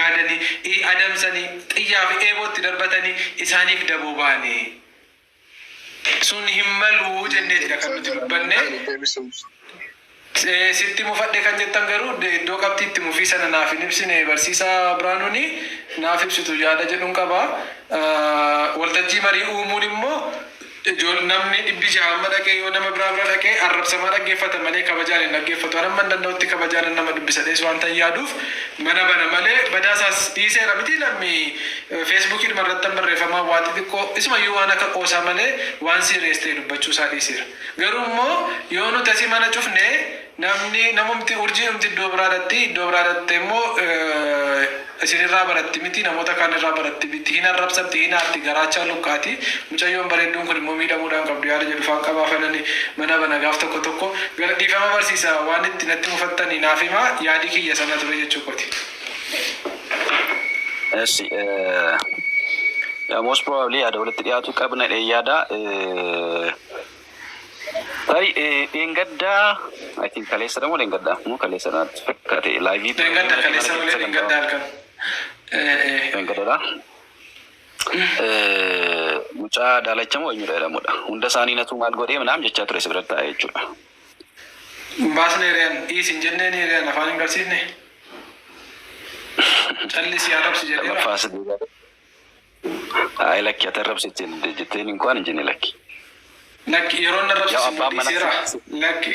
yaadanii adamsanii xiyyaa fi eebootti darbatanii isaaniif daboo baane sun hin maluu jenneetidha kan nuti dubbanne. Sitti mufadhe kan jettan garuu iddoo qabxiitti mufii sana naaf hin ibsine barsiisaa Biraanuuni naaf ibsitu yaada jedhuun qaba. Waltajjii marii uumuun immoo namni dhibbi jahamma dhaqee yoo nama biraa bira dhaqee arrabsamaa dhaggeeffata malee kabajaan hin dhaggeeffatu. Anamma danda'utti kabajaan nama dubbisadhees waan ta'an yaaduuf mana bana malee badaasaas dhiiseera miti namni feesbuukii irratti barreeffamaa waa xixiqqoo isumayyuu waan akka qoosaa malee waan siiriyees ta'e dubbachuu isaa dhiiseera. Garuu immoo yoo nuti asii mana cufne namumti urjii numti iddoo biraadhatte immoo isinirraa baratti miti namoota kaan irraa baratti miti hin arrabsamti hin aatti garaachaa lukkaati. Mucayyoon bareedduun kun immoo miidhamuudhaan qabdu yaada jedhu faan qabaa fanani mana bana gaaf tokko gara dhiifama barsiisa waan itti natti mufattanii naaf himaa yaadi kiyya sana ture jechuu kooti. Most probably yaada walitti dhiyaatu qabna yaada Engadda, I think Kalesa mo Engadda. Mo Kalesa na kate live ito. Engadda Kalesa mo Engadda kan. Engadda. Mucha dalacha mo inyo dala mo da. Unda sani na tungal gode manam jecha ture sebrata echu. Bas ne ren isin jenne ne ren afan garsin ne. Challi si arab si jenne. Fas di. Ay lakki atarab si jenne inkuan jenne lakki. Lakki yeroo narrabsiisu dhiiseera lakki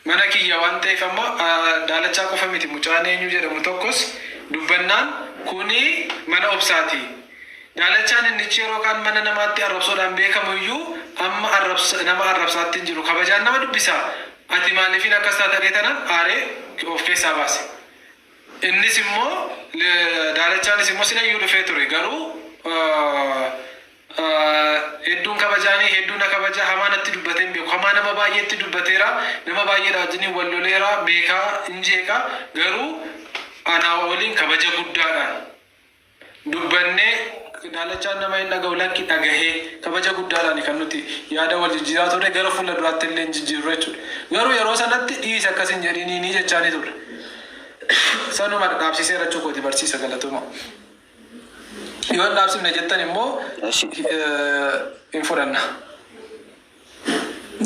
mana kiyya waan ta'eef ammoo daalachaa qofa miti mucaan eenyu jedhamu tokkos dubbannaan kuni mana obsaati. Daalachaan inni yeroo kaan mana namaatti arrabsoodhaan beekamuyyuu amma nama arrabsaatti hin jiru kabajaan nama dubbisa. Ati maaliifin akkas taatee tanan aaree of keessaa baase. Innis immoo daalachaanis immoo sinayyuu dhufee ture garuu hedduun kabajaanii hedduun kabaja hamaanatti dubbateen beeku hamaa nama baay'eetti dubbateera nama baay'eedha wajjin walloleera beekaa injeeqa garuu anaa waliin kabaja guddaadhaan dubbannee daalachaan nama hin dhaga'u lakki dhagahee kabaja guddaadhaan kan nuti yaada wal jijjiiraa ture gara fuula duraatti illee hin jijjiirru jechuudha. Garuu yeroo sanatti dhiisa akkas hin jedhini ni jechaanii ture. Sanuma dhaabsiseera jechuudha barsiisa galatuma. Yoon dhaabsifne jettan immoo hin fudhanna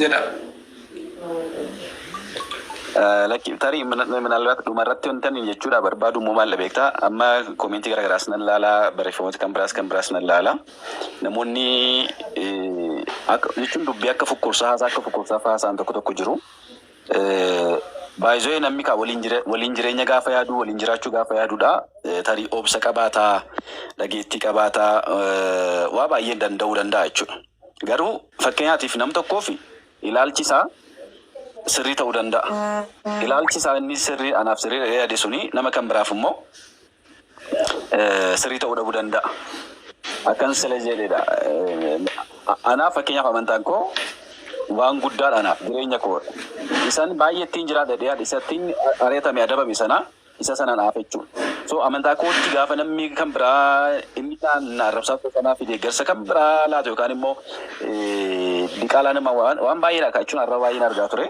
jedha. Lakki tarii ምናልባት dhumarratti wantan jechuudha barbaadu immoo maal beektaa amma koomenti garagaraas nan laalaa barreeffamoota kan biraas nan laalaa namoonni jechuun dubbii akka fukkursaa faasaan tokko jiru. Baay'ee namni ka waliin jireenya gaafa yaadu waliin jiraachuu gaafa yaadudha. Tarii obsa qabaataa dhageettii qabaataa waa baay'ee danda'uu danda'a jechuudha. Garuu fakkeenyaatiif nam tokkoof ilaalchisaa sirrii ta'uu danda'a. Ilaalchisaa inni sirrii anaaf sirrii yaade suni nama kan biraaf immoo sirrii ta'uu dhabuu danda'a. Akkan sila jedhedha. Anaaf fakkeenyaaf amantaan koo waan guddaadha anaaf jireenya koo. Isan baay'eettiin jiraadha dhiyaadha isattiin areetame adabame sana isa sanaan haaf jechuudha. So amantaa kootti gaafa namni kan biraa inni arrabsaa sanaa fi deeggarsa kan biraa laatu yookaan immoo diqaalaa nama waan baay'eedha akka jechuun arra baay'een argaa ture.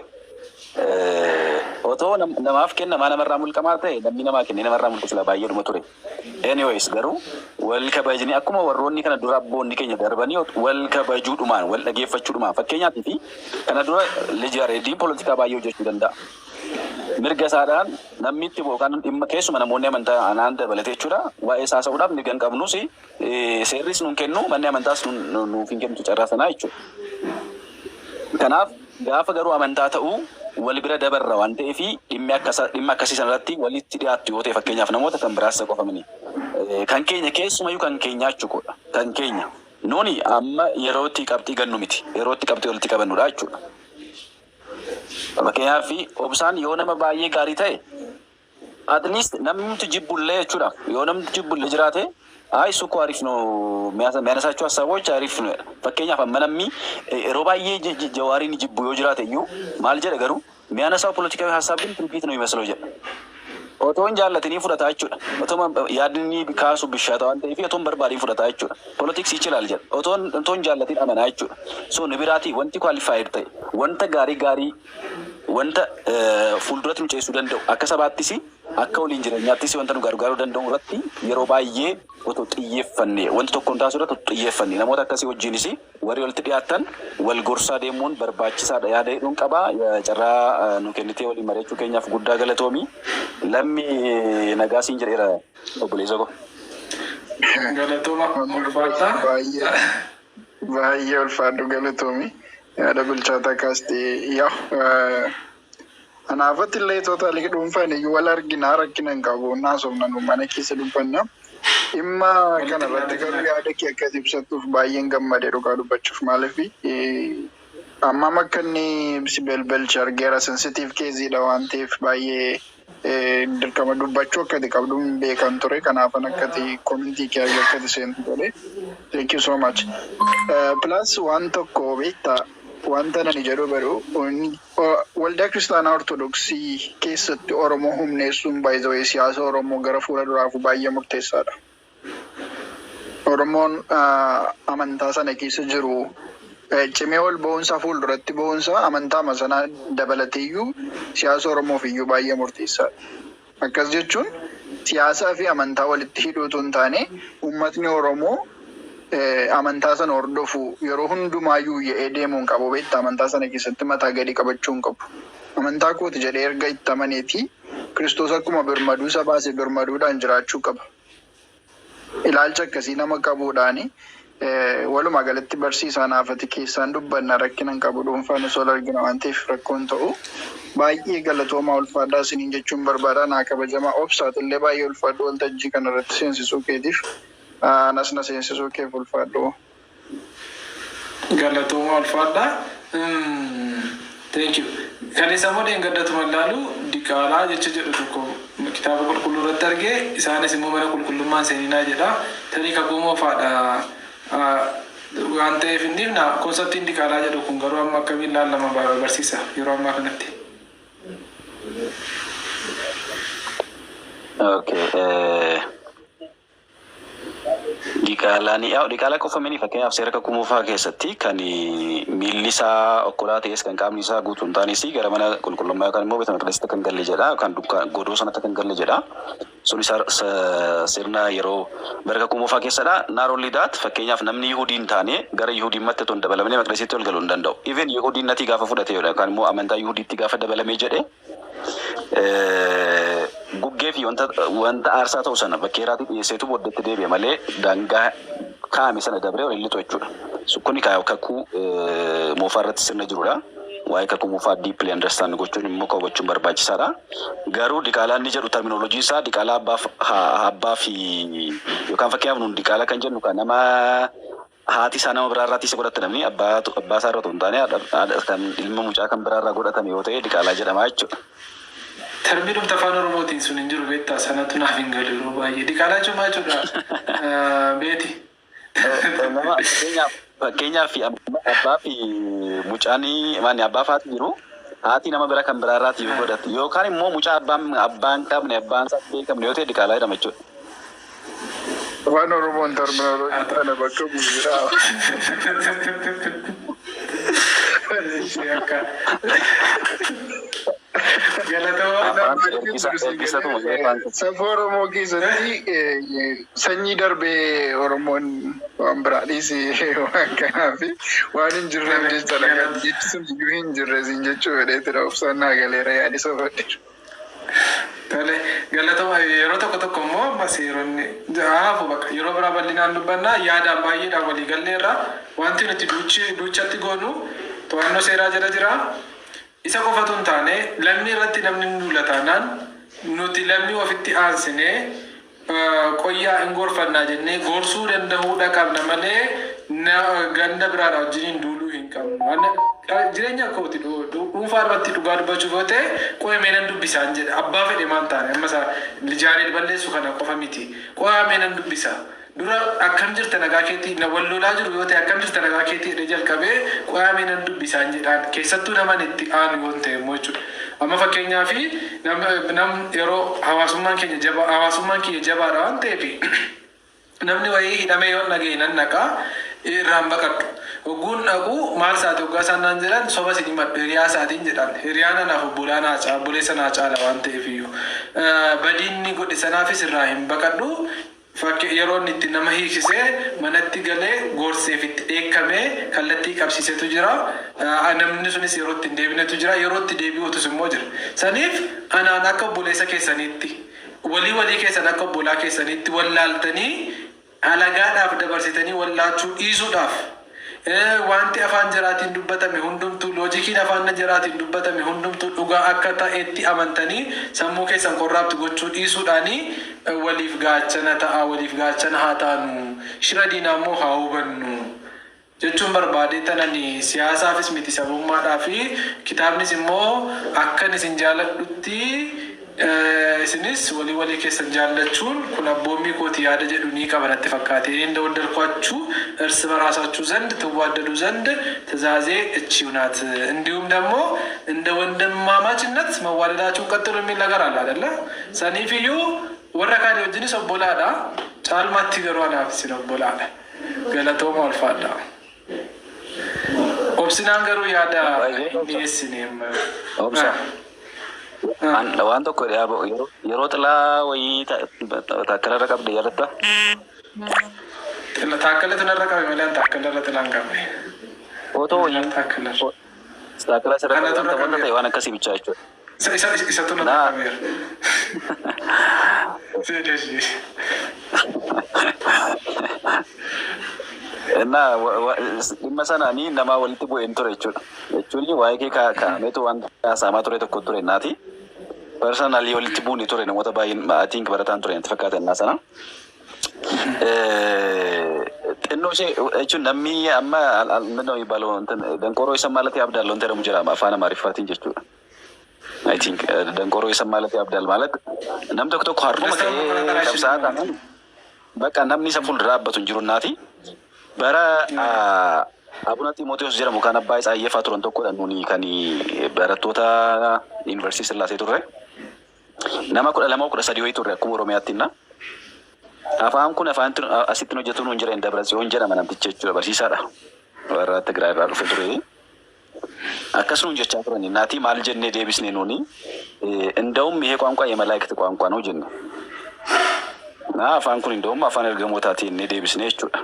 Otoo namaaf kennamaa namarraa mulqamaa ta'e namni namaa kenne namarraa mulqisuu baay'eedhuma ture. Anyways garuu wal kabajanii akkuma warroonni kana dura abboonni keenya darbanii wal kabajuudhumaan wal dhageeffachuudhumaan fakkeenyaatiif kana dura lijareediin poolitikaa baay'ee hojjechuu danda'a. Mirga isaadhaan namni itti bookaan dhimma keessuma namoonni amantaa anaan dabalatee jechuudha waa'ee isaa sa'uudhaaf mirga hin qabnus seerris nuun kennu manni amantaas nuuf hin kennitu carraa sanaa jechuudha. Kanaaf gaafa garuu amantaa ta'uu wal bira dabarra waan ta'eef dhimma akkasii sanarratti walitti dhiyaattu yoo ta'e fakkeenyaaf namoota kan biraas qofamanii kan keenya keessumayyuu kan keenya jechuudha kan keenya nuuni amma yerootti qabxii gannu miti yerootti qabxii walitti qabannudha jechuudha. Fakkeenyaaf obsaan yoo nama baay'ee gaarii ta'e at least namni jibbullee jechuudha yoo namni jibbullee jiraate አይ እሱ እኮ አሪፍ ነው የሚያነሳቸው ሀሳቦች አሪፍ ነው ፈከኛ ፈመነሚ ሮባዬ ጀዋሪን ጅቡ ይጅራተዩ ማልጀ ነገሩ የሚያነሳው ፖለቲካዊ ሀሳብ ግን ትንቢት ነው ይመስለው ጀ ኦቶን ጃለትኒ ፍረታችሁ ኦቶን ያድኒ ቢካሱ ቢሻታው አንተ ይፈቶን በርባሪ ፍረታችሁ ፖለቲክስ ይችላል ጀ ኦቶን ጃለትን አመናችሁ ሶ ንብራቲ ወንቲ ኳሊፋይድ ወንተ ጋሪ ወንተ ፉልዱረት ምጨሱ ደንደው አከሰባትሲ akka waliin jireenyaattis wanta nu gargaaruu danda'u irratti yeroo baay'ee otoo xiyyeeffanne wanti tokko hin taasisu irratti xiyyeeffanne namoota akkasii wajjinis warri walitti dhiyaatan wal gorsaa deemuun barbaachisaadha yaada hedduun qaba. Carraa nu kennitee waliin mari'achuu keenyaaf guddaa galatoomi. Lammi nagaa siin jedheera obboleessa koo. Galatooma ulfaata. Baay'ee ulfaadhu galatoomi. Yaada bilchaataa kaastee yaa anaafatti illee tootaalii dhuunfaan iyyuu wal arginaa rakkina hin qabu naasofna nu mana keessa dubbanna. Dhimma kanarratti garuu yaada kee akkas ibsattuuf baay'een gammadee dhugaa dubbachuuf maaliif amma akka inni si belbelche argeera sensitiif keessiidha waan ta'eef baay'ee dirqama dubbachuu akkati qabdu hin beekan ture kanaafan akkati komintii kee akkati seentu godhe. Thank you so much. Plus waan tokko beektaa wanta nani jedhu baruu waldaa kiristaanaa ortodoksii keessatti Oromoo humneessuun baay'ee siyaasa Oromoo gara fuula duraafu baay'ee murteessaadha. Oromoon amantaa sana keessa jiru cimee ol ba'uunsa fuulduratti ba'uunsa amantaa sana dabalateeyyuu siyaasa Oromoof iyyuu baay'ee murteessaadha. Akkas jechuun siyaasaa fi amantaa walitti hidhuutu hin taane uummatni Oromoo amantaa sana hordofu yeroo hundumaayyuu yaa'ee deemuu hin qabu beektaa amantaa sana keessatti mataa gadi qabachuu hin qabu. Amantaa kooti jedhee erga itti amaneeti Kiristoos akkuma birmaduu isa baase birmaduudhaan jiraachuu qaba. Ilaalcha akkasii nama qabuudhaani walumaa galatti barsiisaa naafati keessaan dubbanna rakkina hin qabu dhuunfaanis ol argina waan ta'eef rakkoon ta'u baay'ee galatoomaa ulfaadhaa isiniin jechuun barbaada naa kabajamaa obsaatillee baay'ee ulfaadhu waltajjii kanarratti seensisuu keetiif. Nasna seensisuu kee ulfaadhu. Galatooma ulfaadha. Thank you. Kan isa modeen gaddatuma ilaalu diqaalaa jecha jedhu tokko kitaaba qulqulluu irratti argee isaanis immoo mana qulqullummaan seeninaa jedha. Tarii kakuumoo faadha waan ta'eef inni konseptiin diqaalaa jedhu kun garuu amma akkamiin ilaallama barsiisa yeroo ammaa kanatti. Okay. Diqaalaa qofamanii fakkeenyaaf seera kakumuufaa keessatti kan miilli isaa okkolaa ta'es kan qaamni isaa guutuu hin taanes gara mana qulqullummaa yookaan immoo beeta maqdisitti kan galle jedha kan godoo sanatti kan galle jedha. Sun sirna yeroo bara kakumuufaa keessadha. Naarolli daat fakkeenyaaf namni Yihudii hin taane gara Yihudiimmatti otoo hin dabalamne maqdisitti ol galuu hin danda'u. Even Yihudiinnati gaafa fudhatee yookaan immoo amantaa Yihudiitti gaafa dabalamee jedhe guggee fi wanta aarsaa ta'u sana bakkeeraatti dhiyeesseetu booddeetti deebi'e malee daangaa kaa'ame sana dabree waliin lixu jechuudha. Kuni kakuu moofaa irratti sirna jirudha. Waa'ee kakuu moofaa deeply understand gochuun immoo hubachuun barbaachisaadha. Garuu diqaalaa inni jedhu terminoloojii isaa diqaalaa abbaa fi yookaan fakkeenyaaf nuun diqaalaa kan jennu kan nama haati isaa nama biraarraatti isa godhatte namni abbaa isaa irra otoo hin taane kan ilma mucaa kan biraarraa godhatame yoo ta'e diqaalaa jedhama jechuudha. Termiidhumti afaan Oromootiin sun hin jiru beektaa sanatu naaf hin galu yeroo baay'ee. Diqaalaa jechuun maal jechuudha beeti. Fakkeenyaaf abbaa fi mucaan abbaa faati jiru haati nama bira kan biraarraatti yoo godhatte yookaan immoo mucaa abbaan qabne abbaan isaa beekamne yoo ta'e diqaalaa jedhama jechuudha. Afaan Oromoon terminoloojii kana bakka bu'uuraa. Safuu Oromoo keessatti sanyii darbee Oromoon waan biraadhiis waan kanaaf waan hin jirreef jechuudha. Jechi sun iyyuu hin jirres hin jechuu fedheetidha. Obsaan galeera yaadi soofadheera. Tole galatoomaa yeroo tokko immoo ammas yeroo biraa bal'inaan dubbannaa yaadaan baay'eedhaan walii galleerra wanti nuti duuchatti goonu to'annoo seeraa jala jira. Isa qofatu hin taane lammii irratti namni mul'ataanaan nuti lammii ofitti aansinee qoyyaa hin gorfannaa jennee gorsuu danda'uudha qabna malee ganda biraadha wajjiniin duuluu hin qabnu. Jireenya akkootti dhuunfaa irratti dhugaa dubbachuuf yoo ta'e qo'ee meenan dubbisaan jedha abbaa fedhe maan taane amma isaa lijaanee balleessu kana qofa miti qo'aa meenan dubbisa. Dura akkam jirta nagaa keetii na wallolaa jiru yoo ta'e akkam jirta nagaa keetii jedhee jalqabee qo'aa meenan dubbisaan jedhaan keessattuu naman itti aanu yoo ta'e immoo jechuudha. Amma fakkeenyaaf yeroo hawaasummaan kiyya jabaadha waan ta'eef namni wayii hidhamee yoo nagee nan naqaa irraan baqadhu. Oguun dhaqu maal isaati waggaa sanaan jedhan soba isin hiriyaa isaatiin jedhan. Hiriyaan anaaf obboleessa naa caala waan ta'eef iyyuu. Badiinni godhe sanaafis irraa hin baqadhu. Fakkii yeroo inni itti nama hiiksisee manatti galee gorseef itti dheekkamee kallattii qabsiisetu jira. Namni sunis yeroo itti hin deebinetu jira. Yeroo itti deebi'uutus immoo jira. Saniif anaan akka obboleessa keessaniitti walii keessan akka obbolaa keessaniitti wallaaltanii alagaadhaaf dabarsitanii wallaachuu dhiisuudhaaf wanti afaan jaraatiin dubbatame hundumtuu loojikiin afaan jaraatiin dubbatame hundumtuu dhugaa akka ta'etti amantanii sammuu keessan korraabti gochuu dhiisuudhaanii waliif gaachana ta'a waliif gaachana haa taanu shira diinaa immoo haa hubannu jechuun barbaade tanani siyaasaafis miti sabummaadhaa fi kitaabnis immoo akkan isin jaaladhutti isinis walii keessan jaallachuun kun abboommii kooti yaada jedhu ni qabanatti fakkaate እንደወደድኳችሁ እርስ በራሳችሁ ዘንድ ትዋደዱ ዘንድ ትእዛዜ እቺው ናት እንዲሁም ደግሞ እንደ ወንድማማችነት መዋደዳችሁን ቀጥሉ የሚል ነገር አለ አይደለ ሰኒፊዩ ወረካዲ ወጅኒስ ኦቦላዳ ጫልማቲ ገሯና አፍሲ ነው ኦቦላዳ ገለተው ማልፋዳ ኦብሲናንገሩ ያዳ ኢንዲስኒም ኦብሳ waan tokko yeroo xilaa wayii taakkala irra qabde yaadatta? Taakkala tun irra qabe malee taakkala irra xilaan qabe. Otoo wayii taakkala irra qabe wanta ta'e waan akkasii bichaa jechuudha. Isa tun irra qabeera. Nah, dhimma sanaan nama walitti bu'een ture jechuudha. Jechuun waa'ee kee kaameetu waan haasamaa ture tokko ture naati. Personally walitti bu'uun ture namoota baay'een maatiin barataan ture natti fakkaatan naa sana. Xinnoo ishee jechuun namni amma baloo danqoroo isa maalati abdaal loon jedhamu jira afaan Amaariffaatiin jechuudha. I think danqoroo isa maalati abdaal maalat nam tokko har'uma ta'ee qabsaa ta'an bakka namni isa fuuldura dhaabbatu hin jiru naati. Bara Abuna Timoteos jedhamu kan abbaa isaa Iyyeefaa turan tokkodha nuni kan barattoota yuunivarsiitii Sillaasee turre. Nama 12-13 wayii turre akkuma Oromiyaattinna. Afaan kun afaan asitti hojjetu nuun jira Indabratsiyoon jedhama namticha jechuudha barsiisaadha. Warra Tigraay irraa dhufe ture. Akkasumas jechaa turani naati maal jennee deebisnee nuni እንደውም ይሄ ቋንቋ የመላእክት ቋንቋ ነው ጀነ እና afaan kun እንደውም afaan ergamootaatiin ne deebisnee jechuudha.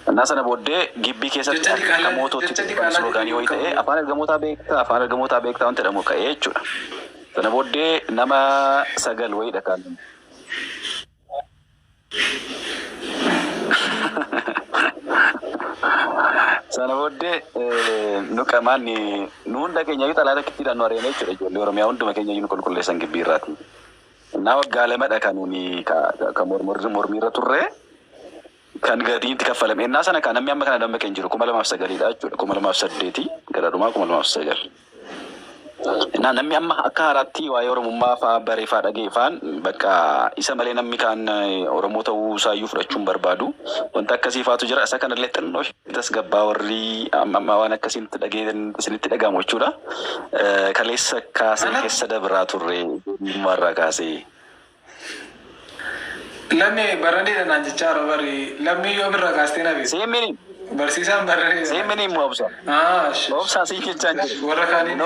እና ሰነ ቦዴ ግቢ keessatti ከሞቶት ስሎጋኒ ወይ ta'e afaan ergamootaa beektaa wanta jedhamu ka'ee jechuudha. Sana booddee nama 9 wayiidha kan sana booddee nu qamaan nu hunda keenya yoo talaata kittiidhaan nu areena jechuudha ijoollee Oromiyaa hunduma keenya nu qulqulleessan gibbii irraati. Naa waggaa lamadha kan nuuni ka mormiirra turre kan gadiin itti kaffalame. Innaa sana kan namni amma kana dammaqee hin jiru 2009dha jechuudha 2008 garadhumaa 2009. Innaa namni amma akka haaraatti waa'ee Oromummaa fa'aa baree fa'aa dhageeffaan bakka isa malee namni kan Oromoo ta'uu isaayyuu fudhachuun barbaadu wanta akkasii fa'aatu jira. Isa kanallee xinnoo tasgabbaa warri amma waan akkasitti isinitti dhagahamu jechuudha. Kaleessa kaasee keessa dabraa turre dhimmarraa kaasee. Lammi baranii dhanaan jechaa robari lammi yoo birra kaastee nabi. Seemini. Barsiisaan baranii. Seemini mu obsa. Obsa si jechaan jiru. Warra kaanii. No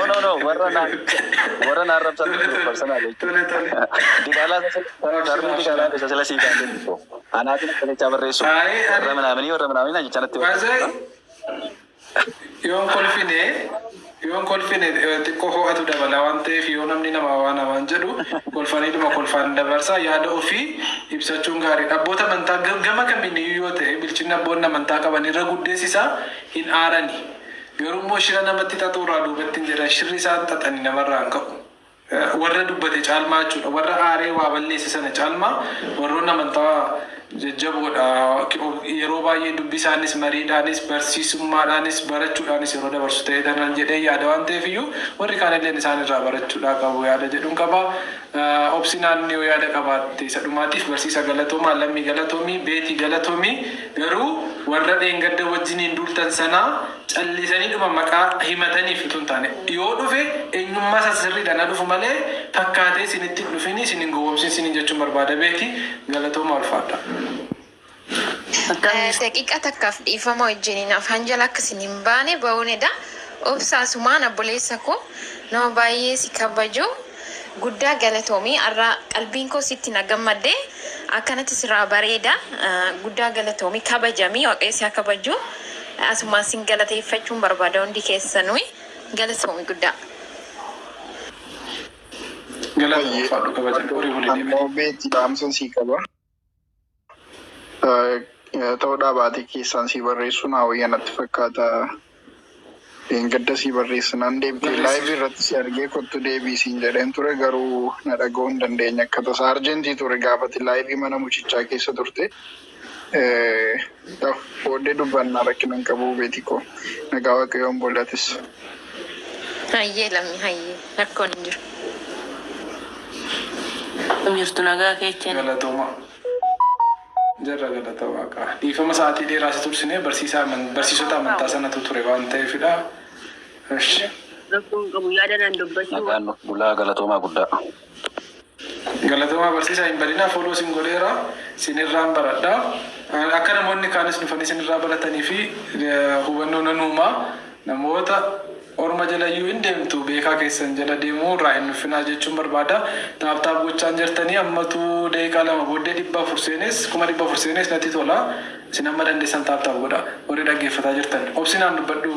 warra na rabsan personal jechuudha. Dibaalaa isa sila sii kan jiru. Anaatiin akka jechaa barreessu. Warra manaamanii jechaanatti. Yoon kolfine xiqqoo ho'atu dabala waan ta'eef yoo namni nama waan jedhu kolfaniidhuma kolfaan dabarsaa yaada ofii ibsachuun gaariidha. Abboota amantaa gama kamiiniyyuu yoo ta'e bilchinni abboonni amantaa qaban irra guddeessisaa hin aarani. Garuu immoo shira namatti xaxuuraa duubatti hin jedhan shirri isaan xaxanii namarraa hin ka'u. Warra dubbate caalmaa jechuudha. Warra aaree waa balleesse sana caalmaa warroonni amantaa jajjaboodha. Yeroo baay'ee dubbi isaanis mariidhaanis barsiisummaadhaanis barachuudhaanis yeroo dabarsu ta'ee tanan jedhee yaada waan ta'eef iyyuu warri kaanilleen isaan irraa barachuudhaa qabu yaada jedhuun qaba. Obsinaan yoo yaada qabaatte isa dhumaatiif barsiisa galatoomaa lammii galatoomii beetii galatoomii garuu warra dheengadda wajjiniin duultan sanaa callisanii dhuma maqaa himataniif utuu hin taane yoo dhufe eenyummaa isaa sirriidhaan dhufu malee fakkaatee isinitti dhufini isinin gowwoomsin isinin jechuun barbaada beetii galatoomaa ulfaadha. daqiiqa takkaaf dhiifama wajjiniin afaan jala akkasiin hin baane ba'uunidha. Obsaasumaan obboleessa koo nama baay'ee si kabaju guddaa galatoomii irraa qalbiin koo sitti na gammadde akkanatti sirraa bareeda guddaa galatoomii kabajamii waaqayyoon haa kabaju asumaan sin galateeffachuun barbaada hundi keessanuu galatoomii guddaa. Galatoomii kabajamii ammoo beetti dhaamsan sii qaba. Ta'uudhaa baatee keessaan si barreessuun hawwiyyaa natti fakkaata. Gadda si barreessinaan deebitee laayivii irratti si argee kottu deebii siin jedheen ture garuu na dhaga'uu hin dandeenye akka tasa arjentii ture gaafate laayivii mana mucichaa keessa turte. Booddee dubbannaa rakkina hin qabu beetii koo nagaa waaqayyoon boolatis. Hayyee lammi hayyee rakkoon hin jiru. Mirtu nagaa keechen. Galatooma. Jarra galatooma qaba. Dhiifama sa'aatii dheeraa si tursinee barsiisota amantaa sanatu ture waan ta'eefidha. Rakkoon qabu yaadannaan dubbachuu. Nagaan bulaa galatoomaa guddaa. Galatooma barsiisaa hin badinaa fooloo sin godheera sinirraan baradha. Akka namoonni kaanis dhufanii sinirraa baratanii fi hubannoo nan uumaa namoota orma jalayyuu hin deemtu beekaa keessan jala deemuu irraa hin nuffinaa jechuun barbaada. Taaptaap gochaan jirtanii ammatu daqiiqaa 2 booddee 400 seenes 400 seenes natti tola. Isin amma dandeessan taaptaap godha. Warri dhaggeeffataa jirtan obsinaan dubbadhu.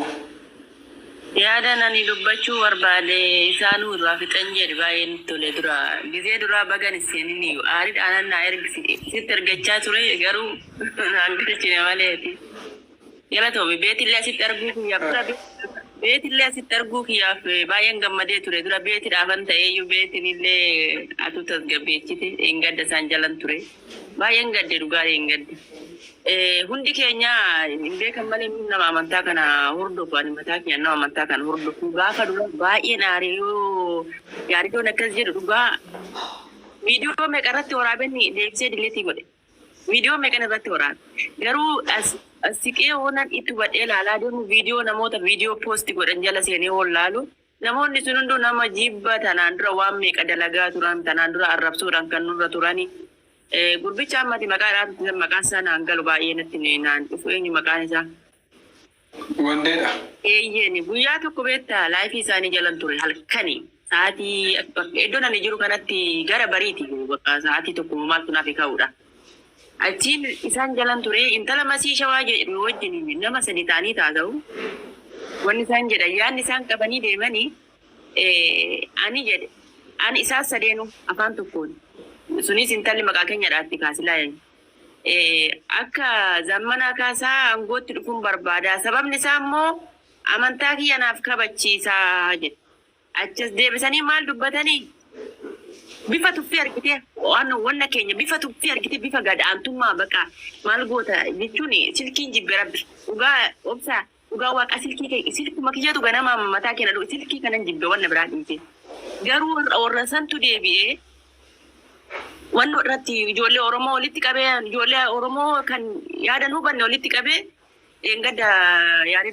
Yaadannaan dubbachuu barbaade isaanuu irraa fixan jedhe baay'een tole dura gizee dura bagan iseenini aariidhaan na ergisi sitti ergachaa ture garuu naan galchine maleeti. Galatoomii beetillee asitti arguu kiyyaaf beetillee asitti arguu kiyyaaf baay'een gammadee ture dura beetiidhaafan ta'eeyyuu beetinillee atu tasgabbeechite hin gadda isaan jalan ture baay'een gadde dhugaa hin gadde. Hundi keenya hin beekan malee nama amantaa kana hordofu ani mataa keenya nama amantaa kana hordofu gaafa dura baay'ee naariyoo yaaridoon akkas jedhu dhugaa viidiyoo meeqa irratti waraabenni deebisee dileetii godhe viidiyoo meeqan irratti waraabe garuu siqee hoonan itti badhee ilaalaa deemu viidiyoo namoota viidiyoo poosti godhan jala seenee hollaalu namoonni sun hunduu nama jibba tanaan dura waan meeqa dalagaa turan tanaan dura arrabsuudhaan kan nurra turani. Gurbicha ammati maqaan isaa naan galu baay'ee natti naan dhufu eenyu maqaan isaa. Wandeedha. Eeyyeen guyyaa tokko beektaa laayifii isaanii jalan ture halkanii sa'aatii iddoon ani jiru kanatti gara bariiti bakka sa'aatii tokko maaltu naaf ka'uudha. Achiin isaan jalan ture intala masii shawaa jedhu wajjin nama 3 ta'anii taa'u. Wanni isaan jedhan yaadni isaan qabanii deemanii ani jedhe ani isaan sadeenu afaan tokkoon. Sunis intalli maqaa keenyadhaatti kaasilaa akka zammanaa kaasaa aangootti dhufuun barbaada. Sababni isaa immoo amantaa kiyyanaaf kabachiisaa jedhe. Achas deebisanii maal dubbatanii bifa tuffii argitee wanna keenya bifa tuffii argitee bifa gadaantummaa baqa maal goota jechuun silkiin jibbe rabbi dhugaa obsaa dhugaa waaqa silkuma kiyyatu ganama mataa keenya dhugaa silkii kanan jibbe wanna biraa dhiise. Garuu warra santu deebi'ee wanno irratti ijoollee Oromoo walitti qabee ijoollee Oromoo kan yaadan hubanne walitti qabee gadda yaadee